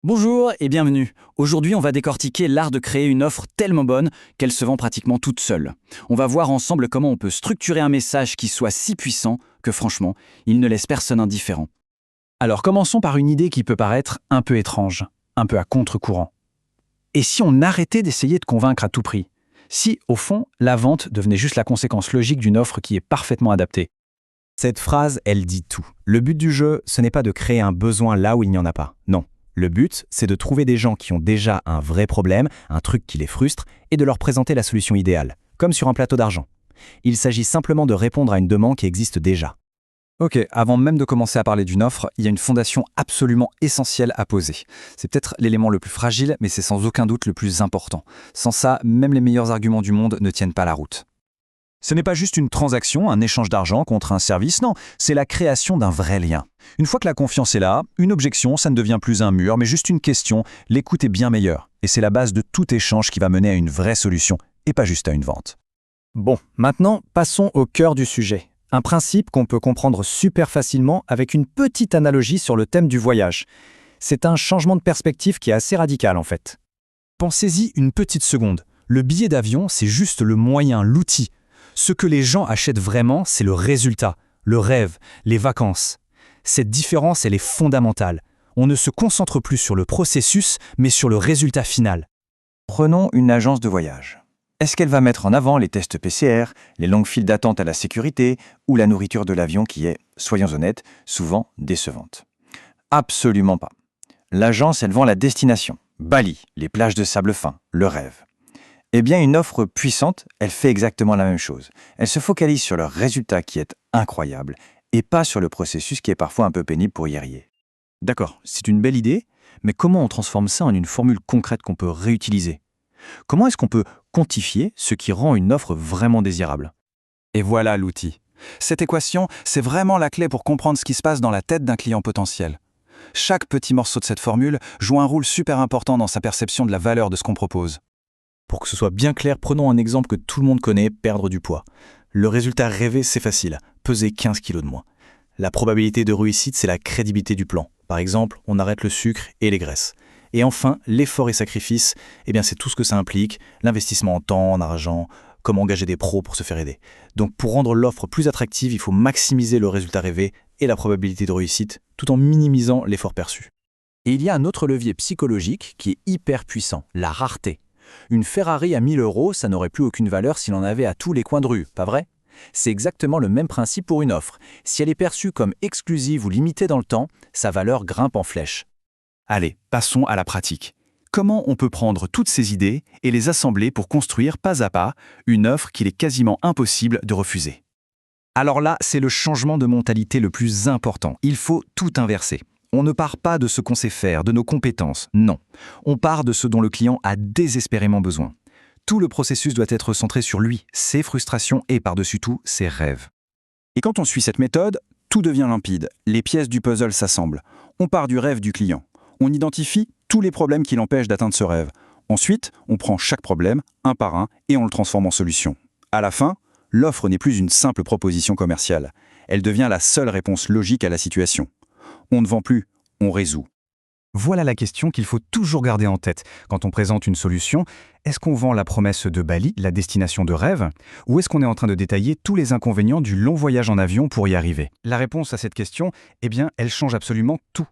Bonjour et bienvenue. Aujourd'hui, on va décortiquer l'art de créer une offre tellement bonne qu'elle se vend pratiquement toute seule. On va voir ensemble comment on peut structurer un message qui soit si puissant que franchement, il ne laisse personne indifférent. Alors commençons par une idée qui peut paraître un peu étrange, un peu à contre-courant. Et si on arrêtait d'essayer de convaincre à tout prix? Si, au fond, la vente devenait juste la conséquence logique d'une offre qui est parfaitement adaptée? Cette phrase, elle dit tout. Le but du jeu, ce n'est pas de créer un besoin là où il n'y en a pas. Non. Le but, c'est de trouver des gens qui ont déjà un vrai problème, un truc qui les frustre, et de leur présenter la solution idéale, comme sur un plateau d'argent. Il s'agit simplement de répondre à une demande qui existe déjà. Ok, avant même de commencer à parler d'une offre, il y a une fondation absolument essentielle à poser. C'est peut-être l'élément le plus fragile, mais c'est sans aucun doute le plus important. Sans ça, même les meilleurs arguments du monde ne tiennent pas la route. Ce n'est pas juste une transaction, un échange d'argent contre un service, non, c'est la création d'un vrai lien. Une fois que la confiance est là, une objection, ça ne devient plus un mur, mais juste une question, l'écoute est bien meilleure. Et c'est la base de tout échange qui va mener à une vraie solution, et pas juste à une vente. Bon, maintenant, passons au cœur du sujet. Un principe qu'on peut comprendre super facilement avec une petite analogie sur le thème du voyage. C'est un changement de perspective qui est assez radical en fait. Pensez-y une petite seconde. Le billet d'avion, c'est juste le moyen, l'outil. Ce que les gens achètent vraiment, c'est le résultat, le rêve, les vacances. Cette différence, elle est fondamentale. On ne se concentre plus sur le processus, mais sur le résultat final. Prenons une agence de voyage. Est-ce qu'elle va mettre en avant les tests PCR, les longues files d'attente à la sécurité ou la nourriture de l'avion qui est, soyons honnêtes, souvent décevante? Absolument pas. L'agence, elle vend la destination. Bali, les plages de sable fin, le rêve. Eh bien, une offre puissante, elle fait exactement la même chose. Elle se focalise sur le résultat qui est incroyable et pas sur le processus qui est parfois un peu pénible pour y arriver. D'accord, c'est une belle idée, mais comment on transforme ça en une formule concrète qu'on peut réutiliser? Comment est-ce qu'on peut quantifier ce qui rend une offre vraiment désirable? Et voilà l'outil. Cette équation, c'est vraiment la clé pour comprendre ce qui se passe dans la tête d'un client potentiel. Chaque petit morceau de cette formule joue un rôle super important dans sa perception de la valeur de ce qu'on propose. Pour que ce soit bien clair, prenons un exemple que tout le monde connaît, perdre du poids. Le résultat rêvé, c'est facile, peser 15 kilos de moins. La probabilité de réussite, c'est la crédibilité du plan. Par exemple, on arrête le sucre et les graisses. Et enfin, l'effort et sacrifice, c'est tout ce que ça implique, l'investissement en temps, en argent, comment engager des pros pour se faire aider. Donc pour rendre l'offre plus attractive, il faut maximiser le résultat rêvé et la probabilité de réussite, tout en minimisant l'effort perçu. Et il y a un autre levier psychologique qui est hyper puissant, la rareté. Une Ferrari à 1000 €, ça n'aurait plus aucune valeur s'il en avait à tous les coins de rue, pas vrai? C'est exactement le même principe pour une offre. Si elle est perçue comme exclusive ou limitée dans le temps, sa valeur grimpe en flèche. Allez, passons à la pratique. Comment on peut prendre toutes ces idées et les assembler pour construire pas à pas une offre qu'il est quasiment impossible de refuser? Alors là, c'est le changement de mentalité le plus important. Il faut tout inverser. On ne part pas de ce qu'on sait faire, de nos compétences, non. On part de ce dont le client a désespérément besoin. Tout le processus doit être centré sur lui, ses frustrations et par-dessus tout, ses rêves. Et quand on suit cette méthode, tout devient limpide. Les pièces du puzzle s'assemblent. On part du rêve du client. On identifie tous les problèmes qui l'empêchent d'atteindre ce rêve. Ensuite, on prend chaque problème, un par un, et on le transforme en solution. À la fin, l'offre n'est plus une simple proposition commerciale. Elle devient la seule réponse logique à la situation. On ne vend plus, on résout. Voilà la question qu'il faut toujours garder en tête. Quand on présente une solution, est-ce qu'on vend la promesse de Bali, la destination de rêve, ou est-ce qu'on est en train de détailler tous les inconvénients du long voyage en avion pour y arriver? La réponse à cette question, elle change absolument tout.